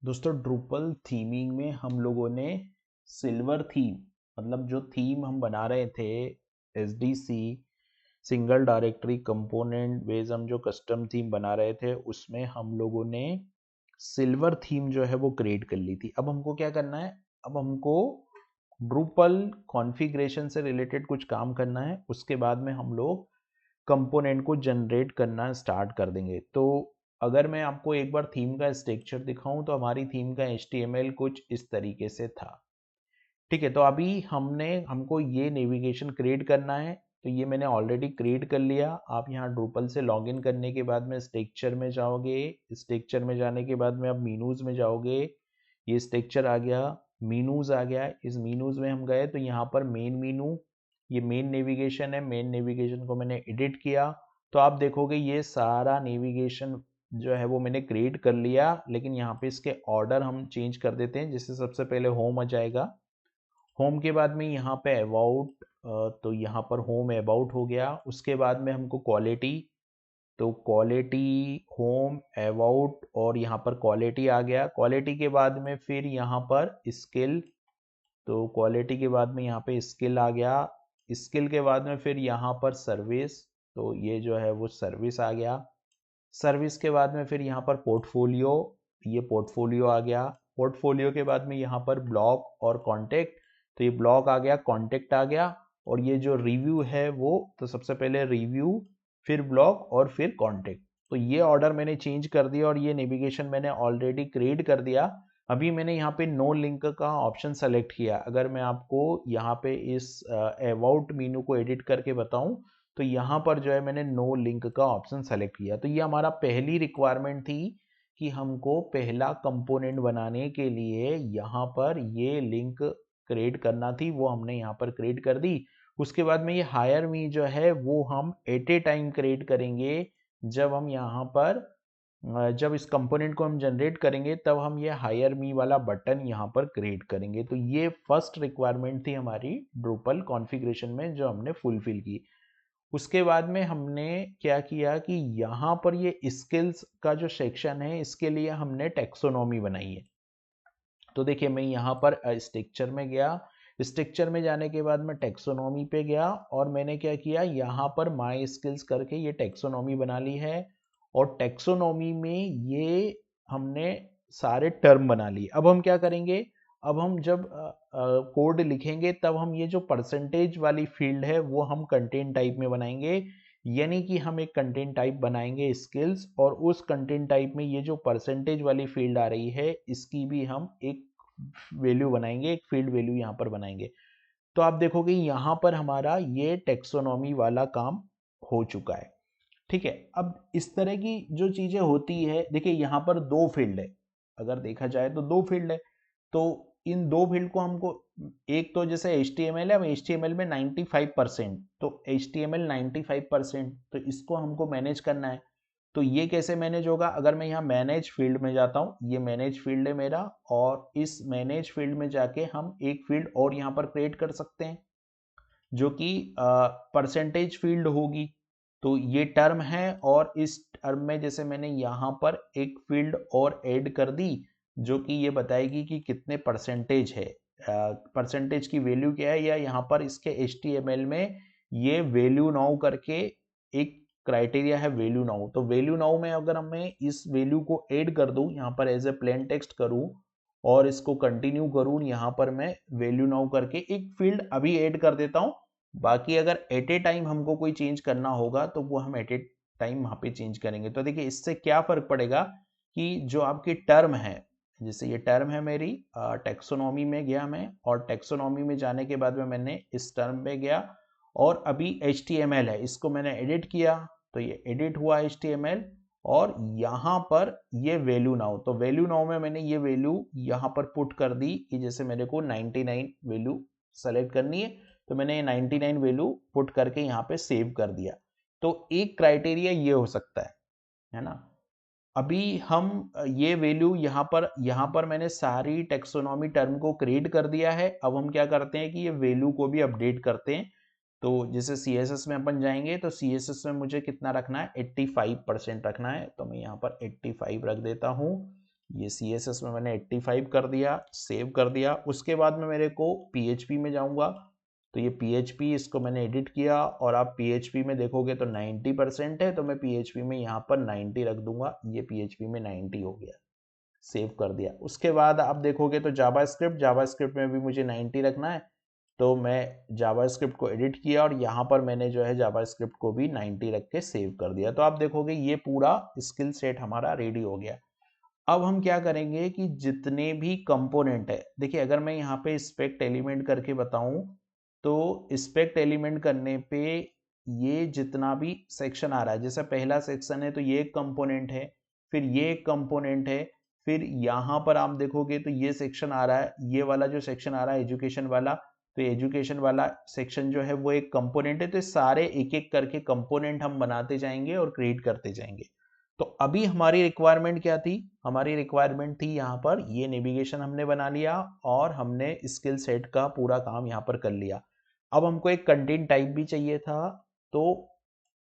दोस्तों Drupal theming में हम लोगों ने सिल्वर थीम मतलब जो थीम हम बना रहे थे SDC single directory component base हम जो कस्टम थीम बना रहे थे उसमें हम लोगों ने सिल्वर थीम जो है वो क्रिएट कर ली थी। अब हमको क्या करना है, अब हमको ड्रूपल कॉन्फ़िगरेशन से रिलेटेड कुछ काम करना है। उसके बाद में हम लोग कंपोनेंट को जनरेट करना स्टार्ट कर देंगे। तो अगर मैं आपको एक बार थीम का स्ट्रक्चर दिखाऊं तो हमारी थीम का HTML कुछ इस तरीके से था। ठीक है, तो अभी हमको ये नेविगेशन क्रिएट करना है, तो ये मैंने ऑलरेडी क्रिएट कर लिया। आप यहाँ ड्रूपल से लॉगिन करने के बाद में स्ट्रक्चर में जाओगे, स्ट्रक्चर में जाने के बाद में आप मीनूज में जाओगे। ये स्ट्रक्चर आ गया, मीनूज आ गया। इस मीनूज में हम गए तो यहाँ पर मेन मीनू, ये मेन नेविगेशन है। मेन नेविगेशन को मैंने एडिट किया तो आप देखोगे ये सारा नेविगेशन जो है वो मैंने क्रिएट कर लिया। लेकिन यहाँ पे इसके ऑर्डर हम चेंज कर देते हैं। जिससे सबसे पहले होम आ जाएगा, होम के बाद में यहाँ पे अबाउट, तो यहाँ पर होम अबाउट हो गया। उसके बाद में हमको क्वालिटी, तो क्वालिटी होम अबाउट और यहाँ पर क्वालिटी आ गया। क्वालिटी के बाद में फिर यहाँ पर स्किल, तो क्वालिटी के बाद में यहाँ पे स्किल आ गया। स्किल के बाद में फिर यहाँ पर सर्विस, तो ये जो है वो सर्विस आ गया। सर्विस के बाद में फिर यहाँ पर पोर्टफोलियो, ये पोर्टफोलियो आ गया। पोर्टफोलियो के बाद में यहाँ पर ब्लॉग और कॉन्टेक्ट, तो ये ब्लॉग आ गया, कॉन्टेक्ट आ गया। और ये जो रिव्यू है वो, तो सबसे पहले रिव्यू, फिर ब्लॉग और फिर कॉन्टेक्ट। तो ये ऑर्डर मैंने चेंज कर दिया और ये नेविगेशन मैंने ऑलरेडी क्रिएट कर दिया। अभी मैंने यहाँ पे नो लिंक का ऑप्शन सेलेक्ट किया। अगर मैं आपको यहाँ पे इस अबाउट मेनू को एडिट करके बताऊं तो यहाँ पर जो है मैंने नो लिंक का ऑप्शन सेलेक्ट किया। तो ये हमारा पहली रिक्वायरमेंट थी कि हमको पहला कंपोनेंट बनाने के लिए यहाँ पर ये लिंक क्रिएट करना थी, वो हमने यहाँ पर क्रिएट कर दी। उसके बाद में ये हायर मी जो है वो हम एट ए टाइम क्रिएट करेंगे। जब हम यहाँ पर जब इस कंपोनेंट को हम जनरेट करेंगे तब हम ये हायर मी वाला बटन यहाँ पर क्रिएट करेंगे। तो ये फर्स्ट रिक्वायरमेंट थी हमारी ड्रूपल कॉन्फ़िगरेशन में जो हमने फुलफिल की। उसके बाद में हमने क्या किया कि यहाँ पर ये स्किल्स का जो सेक्शन है इसके लिए हमने टेक्सोनॉमी बनाई है। तो देखिए मैं यहाँ पर स्ट्रक्चर में गया, स्ट्रक्चर में जाने के बाद मैं टेक्सोनॉमी पे गया और मैंने क्या किया, यहाँ पर माई स्किल्स करके ये टेक्सोनॉमी बना ली है। और टेक्सोनॉमी में ये हमने सारे टर्म बना लिए। अब हम क्या करेंगे, अब हम जब कोड लिखेंगे तब हम ये जो परसेंटेज वाली फील्ड है वो हम कंटेंट टाइप में बनाएंगे। यानी कि हम एक कंटेंट टाइप बनाएंगे स्किल्स, और उस कंटेंट टाइप में ये जो परसेंटेज वाली फील्ड आ रही है इसकी भी हम एक वैल्यू बनाएंगे, एक फील्ड वैल्यू यहाँ पर बनाएंगे। तो आप देखोगे यहाँ पर हमारा ये टेक्सोनॉमी वाला काम हो चुका है। ठीक है, अब इस तरह की जो चीजें होती है, देखिए यहाँ पर दो फील्ड है, अगर देखा जाए तो दो फील्ड है। तो इन दो फील्ड को हमको, एक तो जैसे HTML है, अब HTML में 95%, तो HTML 95%, तो इसको हमको मैनेज करना है। तो ये कैसे मैनेज होगा, अगर मैं यहाँ मैनेज फील्ड में जाता हूँ, ये मैनेज फील्ड है मेरा, और इस मैनेज फील्ड में जाके हम एक फील्ड और यहाँ पर क्रिएट कर सकते हैं जो कि परसेंटेज फील्ड होगी। तो ये टर्म है, और इस टर्म में जैसे मैंने यहाँ पर एक फील्ड और ऐड कर दी जो कि ये बताएगी कि कितने परसेंटेज है, परसेंटेज की वैल्यू क्या है, या यहाँ पर इसके HTML में ये वैल्यू नाउ करके एक क्राइटेरिया है वैल्यू नाउ। तो वैल्यू नाउ में अगर मैं इस वैल्यू को ऐड कर दूं, यहाँ पर एज ए प्लेन टेक्स्ट करूं और इसको कंटिन्यू करूं, यहाँ पर मैं वैल्यू नाउ करके एक फील्ड अभी ऐड कर देता हूं। बाकी अगर एट ए टाइम हमको कोई चेंज करना होगा तो वो हम एट ए टाइम वहां पे चेंज करेंगे। तो देखिए इससे क्या फर्क पड़ेगा कि जो आपकी टर्म है, जैसे ये टर्म है मेरी, टेक्सोनॉमी में गया मैं, और टेक्सोनॉमी में जाने के बाद में मैंने इस टर्म पे गया, और अभी HTML है इसको मैंने एडिट किया, तो ये एडिट हुआ HTML। और यहाँ पर ये वैल्यू नाउ, तो वैल्यू नाउ में मैंने ये वैल्यू यहाँ पर पुट कर दी कि जैसे मेरे को 99 वैल्यू सेलेक्ट करनी है, तो मैंने 99 वैल्यू पुट करके यहाँ पे सेव कर दिया। तो एक क्राइटेरिया ये हो सकता है ना। अभी हम ये वैल्यू यहाँ पर मैंने सारी टेक्सोनॉमी टर्म को क्रिएट कर दिया है। अब हम क्या करते हैं कि ये वैल्यू को भी अपडेट करते हैं। तो जैसे CSS में अपन जाएंगे तो CSS में मुझे कितना रखना है, 85% रखना है, तो मैं यहाँ पर 85 रख देता हूँ। ये CSS में मैंने 85 कर दिया, सेव कर दिया। उसके बाद में मेरे को PHP में जाऊंगा, तो ये PHP इसको मैंने एडिट किया और आप PHP में देखोगे तो 90% है, तो मैं PHP में यहाँ पर 90 रख दूंगा। ये PHP में 90 हो गया, सेव कर दिया। उसके बाद आप देखोगे तो जावास्क्रिप्ट में भी मुझे 90 रखना है, तो मैं जावास्क्रिप्ट को एडिट किया और यहाँ पर मैंने जो है जावास्क्रिप्ट को भी 90 रख के सेव कर दिया। तो आप देखोगे ये पूरा स्किल सेट हमारा रेडी हो गया। अब हम क्या करेंगे कि जितने भी कंपोनेंट है, देखिए अगर मैं यहाँ पे स्पेक्ट एलिमेंट करके बताऊं, तो स्पेक्ट एलिमेंट करने पे ये जितना भी सेक्शन आ रहा है, जैसे पहला सेक्शन है तो ये एक कंपोनेंट है, फिर ये एक कंपोनेंट है, फिर यहाँ पर आप देखोगे तो ये सेक्शन आ रहा है, ये वाला जो सेक्शन आ रहा है एजुकेशन वाला, तो एजुकेशन वाला सेक्शन जो है वो एक कंपोनेंट है। तो सारे एक एक करके कंपोनेंट हम बनाते जाएंगे और क्रिएट करते जाएंगे। तो अभी हमारी रिक्वायरमेंट क्या थी? हमारी रिक्वायरमेंट थी यहाँ पर ये नेविगेशन हमने बना लिया और हमने स्किल सेट का पूरा काम यहाँ पर कर लिया। अब हमको एक कंटेंट टाइप भी चाहिए था, तो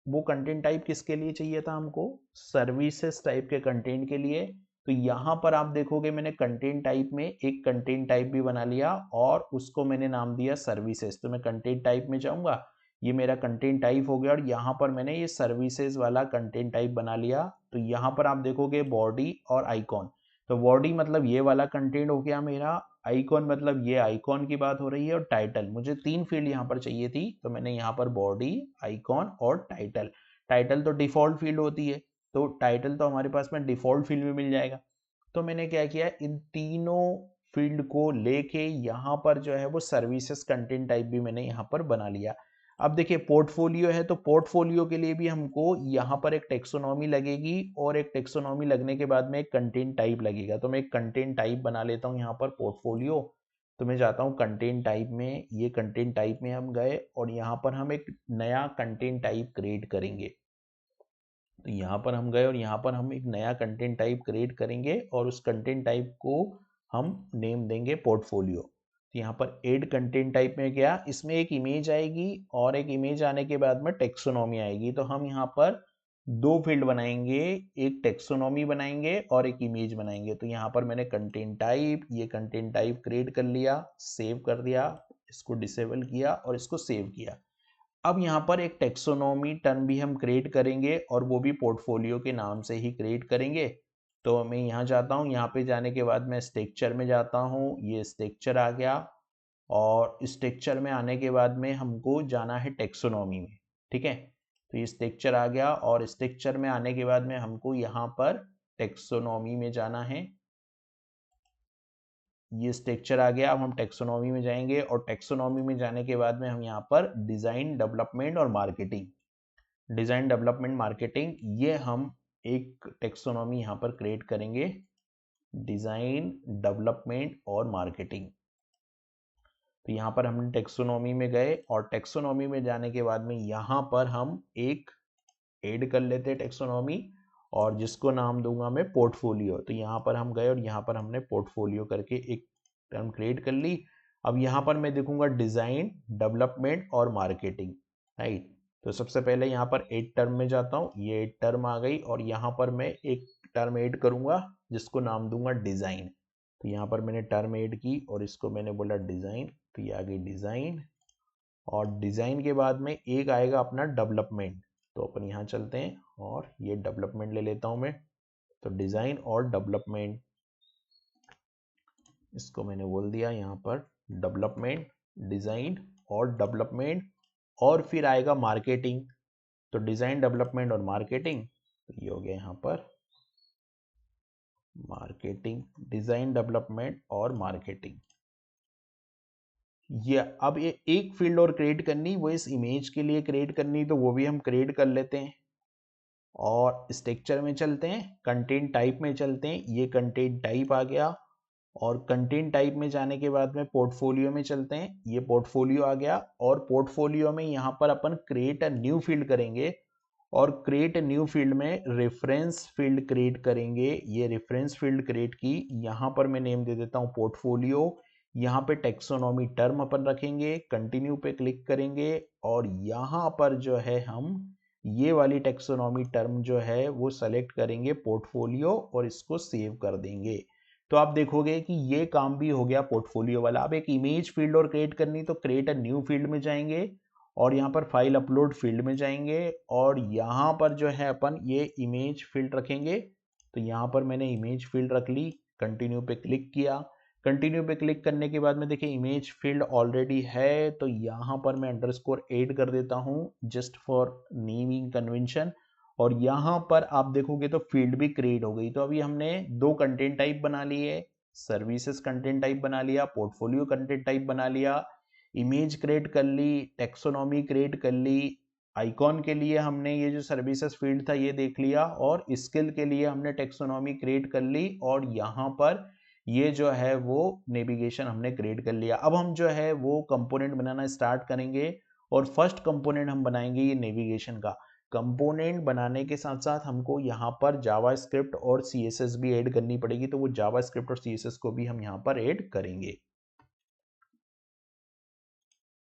वो कंटेंट टाइप किसके लिए चाहिए था हमको? सर्विसेज टाइप के कंटेंट के लिए। तो यहाँ पर आप देखोगे मैंने कंटेंट टाइप में एक कंटेंट टाइप भी बना लिया और उसको मैंने नाम दिया सर्विसेज। तो मैं कंटेंट टाइप में जाऊंगा, ये मेरा कंटेंट टाइप हो गया और यहाँ पर मैंने ये सर्विसेज वाला कंटेंट टाइप बना लिया। तो यहाँ पर आप देखोगे बॉडी और आइकॉन, तो बॉडी मतलब ये वाला कंटेंट हो गया मेरा, आइकॉन मतलब ये आइकॉन की बात हो रही है, और टाइटल मुझे 3 फील्ड यहाँ पर चाहिए थी, तो मैंने यहाँ पर बॉडी, आइकॉन और टाइटल। टाइटल तो डिफॉल्ट फील्ड होती है, तो टाइटल तो हमारे पास में डिफॉल्ट फील्ड में मिल जाएगा। तो मैंने क्या किया, इन तीनों फील्ड को लेके यहाँ पर जो है वो सर्विसेज कंटेंट टाइप भी मैंने यहाँ पर बना लिया। अब देखिए पोर्टफोलियो है, तो पोर्टफोलियो के लिए भी हमको यहाँ पर एक टेक्सोनॉमी लगेगी और एक टेक्सोनॉमी लगने के बाद में एक कंटेंट टाइप लगेगा। तो मैं एक कंटेंट टाइप बना लेता हूँ यहाँ पर पोर्टफोलियो। तो मैं जाता हूँ कंटेंट टाइप में, ये कंटेंट टाइप में हम गए और यहाँ पर हम एक नया कंटेंट टाइप क्रिएट करेंगे। तो यहाँ पर हम गए और यहाँ पर हम एक नया कंटेंट टाइप क्रिएट करेंगे और उस कंटेंट टाइप को हम नेम देंगे पोर्टफोलियो। तो यहाँ पर ऐड कंटेंट टाइप में गया, इसमें एक इमेज आएगी और एक इमेज आने के बाद में टेक्सोनॉमी आएगी। तो हम यहाँ पर दो फील्ड बनाएंगे, एक टेक्सोनॉमी बनाएंगे और एक इमेज बनाएंगे। तो यहाँ पर मैंने कंटेंट टाइप, ये कंटेंट टाइप क्रिएट कर लिया, सेव कर दिया, इसको डिसेबल किया और इसको सेव किया। अब यहाँ पर एक टेक्सोनॉमी टर्म भी हम क्रिएट करेंगे और वो भी पोर्टफोलियो के नाम से ही क्रिएट करेंगे। तो मैं यहाँ जाता हूँ, यहाँ पे जाने के बाद मैं स्ट्रक्चर में जाता हूँ, ये स्ट्रक्चर आ गया और स्ट्रक्चर में आने के बाद में हमको जाना है टेक्सोनॉमी में, ठीक है। तो ये स्ट्रक्चर आ गया और स्ट्रक्चर में आने के बाद में हमको यहाँ पर टेक्सोनॉमी में जाना है, ये स्ट्रक्चर आ गया। अब हम टेक्सोनॉमी में जाएंगे और टेक्सोनॉमी में जाने के बाद में हम यहाँ पर डिज़ाइन डेवलपमेंट और मार्केटिंग, डिज़ाइन डेवलपमेंट मार्केटिंग, ये हम एक टेक्सोनॉमी यहाँ पर क्रिएट करेंगे, डिज़ाइन डेवलपमेंट और मार्केटिंग। तो यहाँ पर हमने टेक्सोनॉमी में गए और टेक्सोनॉमी में जाने के बाद में यहाँ पर हम एक ऐड कर लेते हैं टेक्सोनॉमी और जिसको नाम दूंगा मैं पोर्टफोलियो। तो यहाँ पर हम गए और यहाँ पर हमने पोर्टफोलियो करके एक टर्म क्रिएट कर ली। अब यहाँ पर मैं देखूंगा डिज़ाइन डेवलपमेंट और मार्केटिंग, राइट। तो सबसे पहले यहाँ पर ऐड टर्म में जाता हूँ, ये ऐड टर्म आ गई और यहाँ पर मैं एक टर्म ऐड करूंगा जिसको नाम दूंगा डिज़ाइन। तो यहाँ पर मैंने टर्म ऐड की और इसको मैंने बोला डिज़ाइन, तो ये आ गई डिज़ाइन। और डिज़ाइन के बाद में एक आएगा अपना डेवलपमेंट, तो अपन यहाँ चलते हैं और ये डेवलपमेंट ले लेता हूँ मैं। तो डिज़ाइन और डेवलपमेंट, इसको मैंने बोल दिया यहाँ पर डेवलपमेंट, डिज़ाइन और डेवलपमेंट, और फिर आएगा मार्केटिंग। तो डिज़ाइन डेवलपमेंट और मार्केटिंग, तो ये हो गया यहाँ पर मार्केटिंग, डिज़ाइन डेवलपमेंट और मार्केटिंग। ये अब ये एक फील्ड और क्रिएट करनी, वो इस इमेज के लिए क्रिएट करनी, तो वो भी हम क्रिएट कर लेते हैं। और स्ट्रक्चर में चलते हैं, कंटेंट टाइप में चलते हैं, ये कंटेंट टाइप आ गया और कंटेंट टाइप में जाने के बाद में पोर्टफोलियो में चलते हैं, ये पोर्टफोलियो आ गया और पोर्टफोलियो में यहाँ पर अपन क्रिएट अ न्यू फील्ड करेंगे और क्रिएट अ न्यू फील्ड में रेफरेंस फील्ड क्रिएट करेंगे। ये रेफरेंस फील्ड क्रिएट की, यहाँ पर मैं नेम दे देता हूँ पोर्टफोलियो। यहाँ पे टेक्सोनॉमी टर्म अपन रखेंगे, कंटिन्यू पे क्लिक करेंगे और यहाँ पर जो है हम ये वाली टेक्सोनॉमी टर्म जो है वो सेलेक्ट करेंगे पोर्टफोलियो और इसको सेव कर देंगे। तो आप देखोगे कि ये काम भी हो गया पोर्टफोलियो वाला। अब एक इमेज फील्ड और क्रिएट करनी, तो क्रिएट अ न्यू फील्ड में जाएंगे और यहाँ पर फाइल अपलोड फील्ड में जाएंगे और यहाँ पर जो है अपन ये इमेज फील्ड रखेंगे। तो यहाँ पर मैंने इमेज फील्ड रख ली, कंटिन्यू पे क्लिक किया। कंटिन्यू पे क्लिक करने के बाद में देखिए इमेज फील्ड ऑलरेडी है, तो यहाँ पर मैं अंडरस्कोर ऐड कर देता हूँ जस्ट फॉर नेमिंग कन्वेंशन। और यहाँ पर आप देखोगे तो फील्ड भी क्रिएट हो गई। तो अभी हमने दो कंटेंट टाइप बना लिए, सर्विसेज कंटेंट टाइप बना लिया, पोर्टफोलियो कंटेंट टाइप बना लिया, इमेज क्रिएट कर ली, टेक्सोनॉमी क्रिएट कर ली, आइकॉन के लिए हमने ये जो सर्विसेज फील्ड था ये देख लिया, और स्किल के लिए हमने टेक्सोनॉमी क्रिएट कर ली, और यहाँ पर ये जो है वो नेविगेशन हमने क्रिएट कर लिया। अब हम जो है वो कंपोनेंट बनाना स्टार्ट करेंगे और फर्स्ट कंपोनेंट हम बनाएंगे ये नेविगेशन का। कंपोनेंट बनाने के साथ साथ हमको यहाँ पर जावास्क्रिप्ट और सीएसएस भी ऐड करनी पड़ेगी, तो वो जावास्क्रिप्ट और सीएसएस को भी हम यहाँ पर ऐड करेंगे।